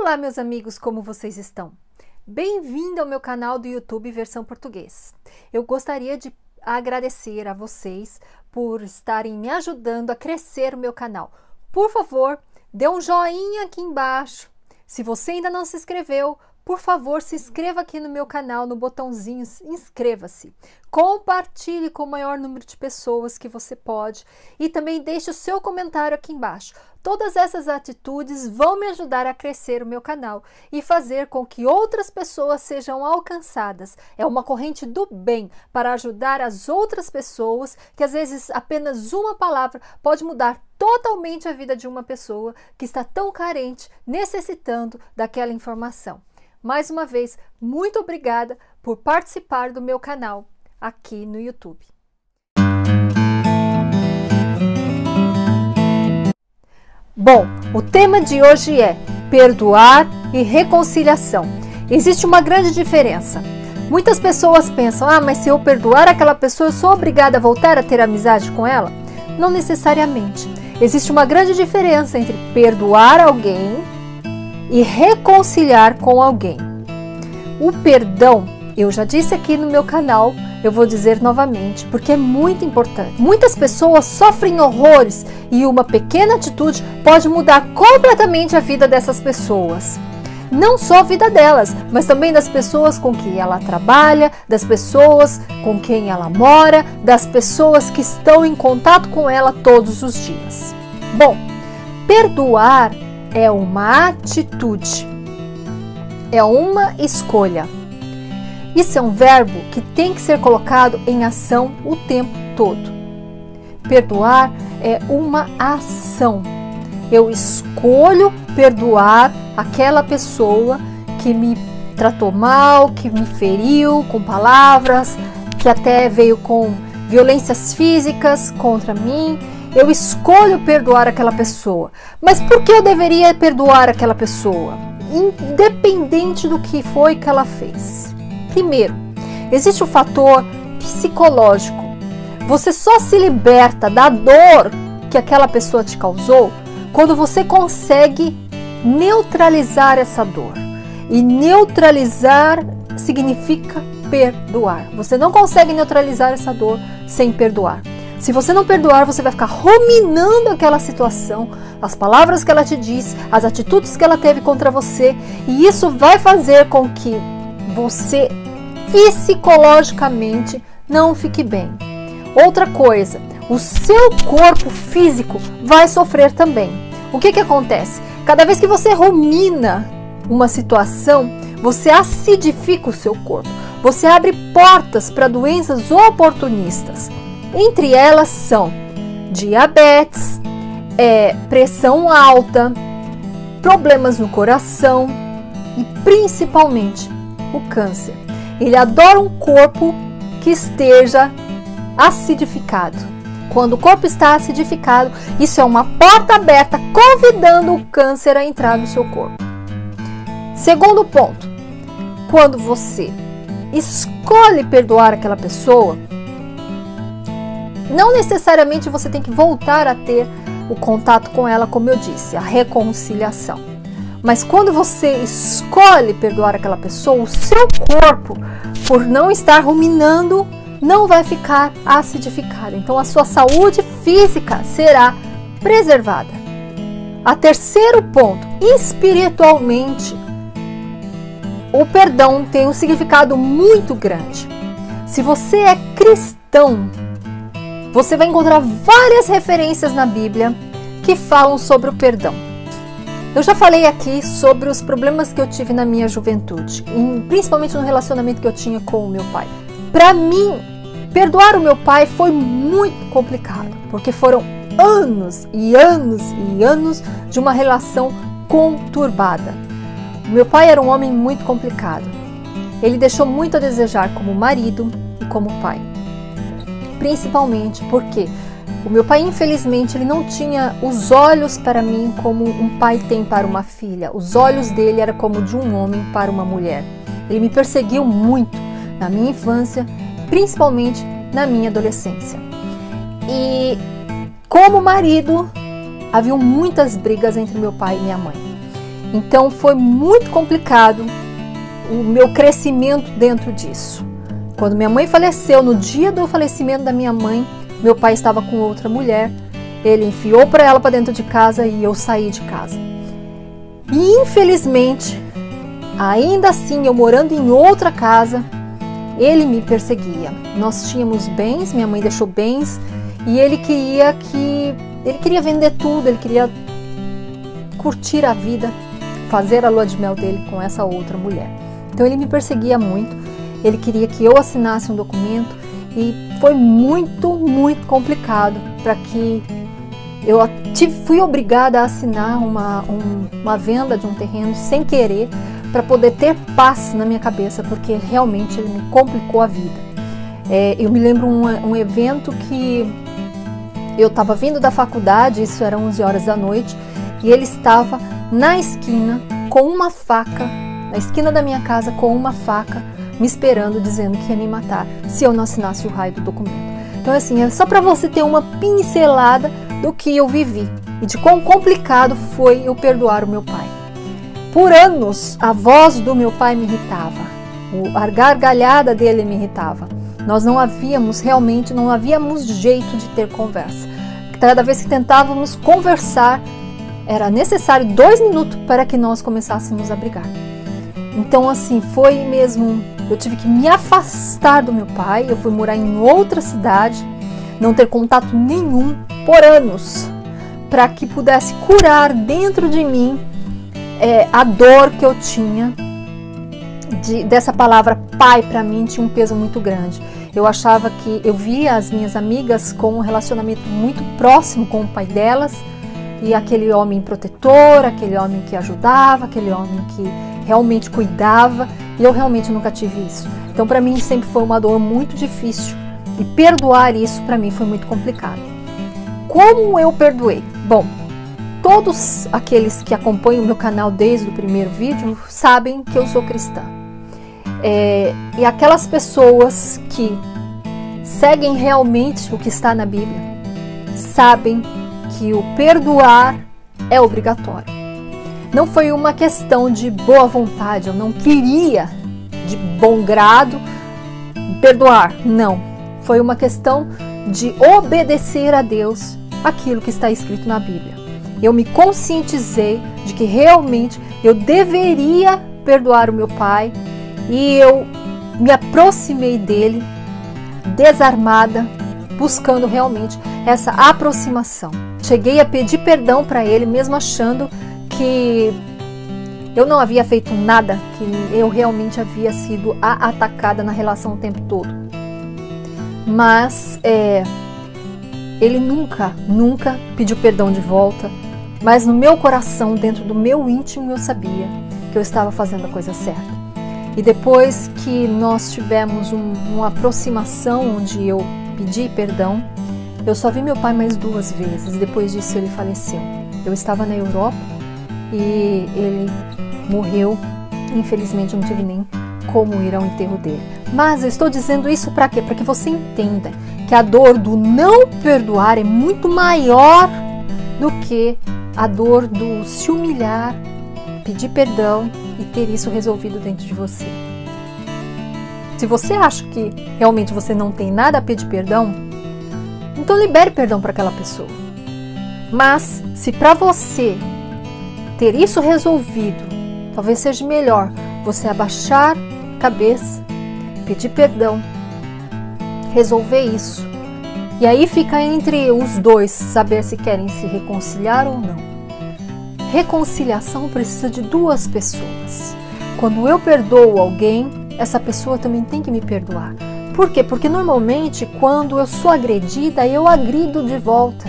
Olá, meus amigos, como vocês estão? Bem-vindo ao meu canal do YouTube versão português. Eu gostaria de agradecer a vocês por estarem me ajudando a crescer o meu canal. Por favor, dê um joinha aqui embaixo. Se você ainda não se inscreveu, por favor, se inscreva aqui no meu canal, no botãozinho inscreva-se. Compartilhe com o maior número de pessoas que você pode e também deixe o seu comentário aqui embaixo. Todas essas atitudes vão me ajudar a crescer o meu canal e fazer com que outras pessoas sejam alcançadas. É uma corrente do bem para ajudar as outras pessoas, que às vezes apenas uma palavra pode mudar totalmente a vida de uma pessoa que está tão carente, necessitando daquela informação. Mais uma vez, muito obrigada por participar do meu canal aqui no YouTube. Bom, o tema de hoje é perdoar e reconciliação. Existe uma grande diferença. Muitas pessoas pensam, mas se eu perdoar aquela pessoa, eu sou obrigada a voltar a ter amizade com ela? Não necessariamente. Existe uma grande diferença entre perdoar alguém e reconciliar com alguém. O perdão, eu já disse aqui no meu canal, eu vou dizer novamente, porque é muito importante. Muitas pessoas sofrem horrores e uma pequena atitude pode mudar completamente a vida dessas pessoas. Não só a vida delas, mas também das pessoas com quem ela trabalha, das pessoas com quem ela mora, das pessoas que estão em contato com ela todos os dias. Bom, perdoar é uma atitude, é uma escolha. Isso é um verbo que tem que ser colocado em ação o tempo todo. Perdoar é uma ação. Eu escolho perdoar aquela pessoa que me tratou mal, que me feriu com palavras, que até veio com violências físicas contra mim. Eu escolho perdoar aquela pessoa. Mas por que eu deveria perdoar aquela pessoa? Independente do que foi que ela fez. Primeiro, existe o fator psicológico. Você só se liberta da dor que aquela pessoa te causou quando você consegue neutralizar essa dor. E neutralizar significa perdoar. Você não consegue neutralizar essa dor sem perdoar. Se você não perdoar, você vai ficar ruminando aquela situação, as palavras que ela te disse, as atitudes que ela teve contra você, e isso vai fazer com que você psicologicamente não fique bem. Outra coisa, o seu corpo físico vai sofrer também. O que acontece? Cada vez que você rumina uma situação, você acidifica o seu corpo. Você abre portas para doenças oportunistas. Entre elas são diabetes, pressão alta, problemas no coração e principalmente o câncer. Ele adora um corpo que esteja acidificado. Quando o corpo está acidificado, isso é uma porta aberta convidando o câncer a entrar no seu corpo. Segundo ponto, quando você escolhe perdoar aquela pessoa, não necessariamente você tem que voltar a ter o contato com ela, como eu disse, a reconciliação. Mas quando você escolhe perdoar aquela pessoa, o seu corpo, por não estar ruminando, não vai ficar acidificado. Então a sua saúde física será preservada. A terceiro ponto, espiritualmente, o perdão tem um significado muito grande. Se você é cristão, você vai encontrar várias referências na Bíblia que falam sobre o perdão. Eu já falei aqui sobre os problemas que eu tive na minha juventude, principalmente no relacionamento que eu tinha com o meu pai. Para mim, perdoar o meu pai foi muito complicado, porque foram anos e anos e anos de uma relação conturbada. O meu pai era um homem muito complicado. Ele deixou muito a desejar como marido e como pai. Principalmente porque o meu pai, infelizmente, ele não tinha os olhos para mim como um pai tem para uma filha. Os olhos dele eram como de um homem para uma mulher. Ele me perseguiu muito na minha infância, principalmente na minha adolescência. E como marido, haviam muitas brigas entre meu pai e minha mãe. Então foi muito complicado o meu crescimento dentro disso. Quando minha mãe faleceu, no dia do falecimento da minha mãe, meu pai estava com outra mulher, ele enfiou para ela para dentro de casa e eu saí de casa. E infelizmente, ainda assim, eu morando em outra casa, ele me perseguia. Nós tínhamos bens, minha mãe deixou bens, e ele queria vender tudo, ele queria curtir a vida, fazer a lua de mel dele com essa outra mulher. Então ele me perseguia muito, ele queria que eu assinasse um documento e foi muito, muito complicado para que eu fui obrigada a assinar uma venda de um terreno sem querer para poder ter paz na minha cabeça, porque realmente ele me complicou a vida. Eu me lembro um evento que eu estava vindo da faculdade, isso era 11 horas da noite, e ele estava na esquina com uma faca, na esquina da minha casa com uma faca, me esperando, dizendo que ia me matar se eu não assinasse o raio do documento. Então assim, é só para você ter uma pincelada do que eu vivi e de quão complicado foi eu perdoar o meu pai. Por anos, a voz do meu pai me irritava, a gargalhada dele me irritava. Nós não havíamos jeito de ter conversa. Cada vez que tentávamos conversar, era necessário 2 minutos para que nós começássemos a brigar. Então assim, foi mesmo, eu tive que me afastar do meu pai, eu fui morar em outra cidade, não ter contato nenhum por anos, para que pudesse curar dentro de mim a dor que eu tinha, dessa palavra pai para mim tinha um peso muito grande. Eu achava que, eu via as minhas amigas com um relacionamento muito próximo com o pai delas, e aquele homem protetor, aquele homem que ajudava, aquele homem que realmente cuidava, e eu realmente nunca tive isso. Então para mim sempre foi uma dor muito difícil, e perdoar isso para mim foi muito complicado. Como eu perdoei? Bom, todos aqueles que acompanham o meu canal desde o primeiro vídeo sabem que eu sou cristã. E aquelas pessoas que seguem realmente o que está na Bíblia sabem que o perdoar é obrigatório. Não foi uma questão de boa vontade, eu não queria de bom grado perdoar, não. Foi uma questão de obedecer a Deus aquilo que está escrito na Bíblia. Eu me conscientizei de que realmente eu deveria perdoar o meu pai e eu me aproximei dele desarmada, buscando realmente essa aproximação. Cheguei a pedir perdão para ele, mesmo achando que eu não havia feito nada, que eu realmente havia sido a atacada na relação o tempo todo. Mas ele nunca pediu perdão de volta, mas no meu coração, dentro do meu íntimo, eu sabia que eu estava fazendo a coisa certa. E depois que nós tivemos uma aproximação onde eu pedi perdão, eu só vi meu pai mais 2 vezes, e depois disso ele faleceu. Eu estava na Europa e ele morreu, infelizmente eu não tive nem como ir ao enterro dele. Mas eu estou dizendo isso para quê? Para que você entenda que a dor do não perdoar é muito maior do que a dor do se humilhar, pedir perdão e ter isso resolvido dentro de você. Se você acha que realmente você não tem nada a pedir perdão, então libere perdão para aquela pessoa. Mas se para você ter isso resolvido, talvez seja melhor você abaixar a cabeça, pedir perdão, resolver isso. E aí fica entre os dois saber se querem se reconciliar ou não. Reconciliação precisa de 2 pessoas. Quando eu perdoo alguém, essa pessoa também tem que me perdoar. Por quê? Porque normalmente quando eu sou agredida, eu agrido de volta.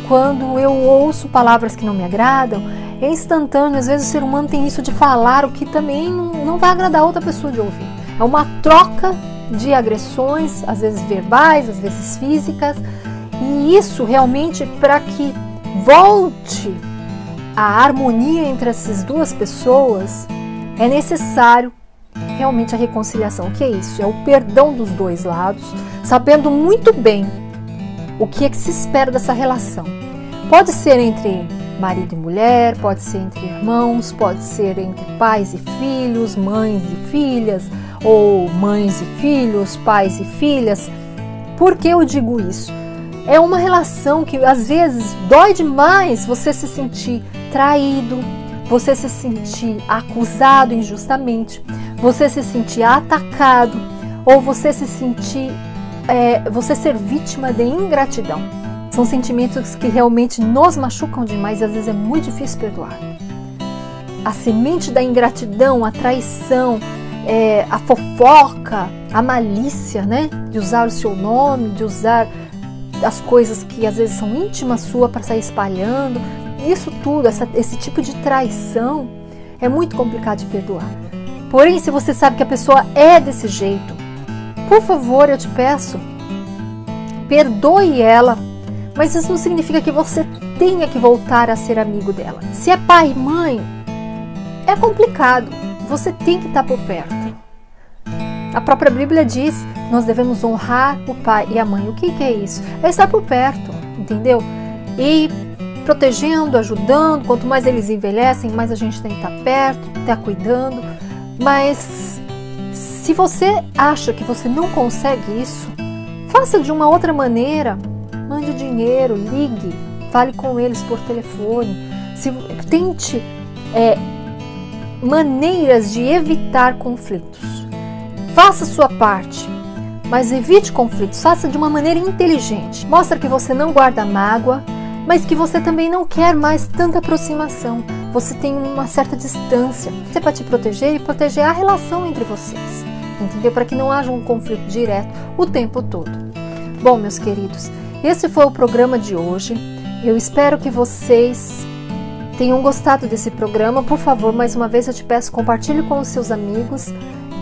Quando eu ouço palavras que não me agradam, é instantâneo. Às vezes o ser humano tem isso de falar o que também não vai agradar a outra pessoa de ouvir. É uma troca de agressões, às vezes verbais, às vezes físicas. E isso realmente, para que volte a harmonia entre essas 2 pessoas, é necessário realmente a reconciliação. O que é isso? É o perdão dos 2 lados, sabendo muito bem o que é que se espera dessa relação. Pode ser entre marido e mulher, pode ser entre irmãos, pode ser entre pais e filhos, mães e filhas, ou mães e filhos, pais e filhas. Por que eu digo isso? É uma relação que às vezes dói demais você se sentir traído, você se sentir acusado injustamente, você se sentir atacado, ou você se sentir, você ser vítima de ingratidão. São sentimentos que realmente nos machucam demais e às vezes é muito difícil perdoar. A semente da ingratidão, a traição, a fofoca, a malícia, né? De usar o seu nome, de usar as coisas que às vezes são íntimas sua para sair espalhando. Isso tudo, esse tipo de traição é muito complicado de perdoar. Porém, se você sabe que a pessoa é desse jeito, por favor, eu te peço, perdoe ela, mas isso não significa que você tenha que voltar a ser amigo dela. Se é pai e mãe, é complicado, você tem que estar por perto. A própria Bíblia diz, nós devemos honrar o pai e a mãe. O que é isso? É estar por perto, entendeu? E protegendo, ajudando, quanto mais eles envelhecem, mais a gente tem que estar perto, estar cuidando. Mas se você acha que você não consegue isso, faça de uma outra maneira. Mande dinheiro, ligue, fale com eles por telefone. Tente maneiras de evitar conflitos. Faça a sua parte, mas evite conflitos. Faça de uma maneira inteligente. Mostra que você não guarda mágoa, mas que você também não quer mais tanta aproximação. Você tem uma certa distância. Isso é para te proteger e proteger a relação entre vocês, entendeu? Para que não haja um conflito direto o tempo todo. Bom, meus queridos, esse foi o programa de hoje. Eu espero que vocês tenham gostado desse programa. Por favor, mais uma vez eu te peço, compartilhe com os seus amigos,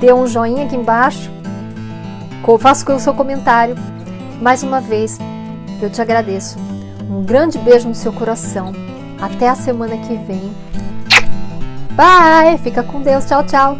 dê um joinha aqui embaixo, faça o seu comentário. Mais uma vez, eu te agradeço. Um grande beijo no seu coração. Até a semana que vem. Bye! Fica com Deus. Tchau, tchau.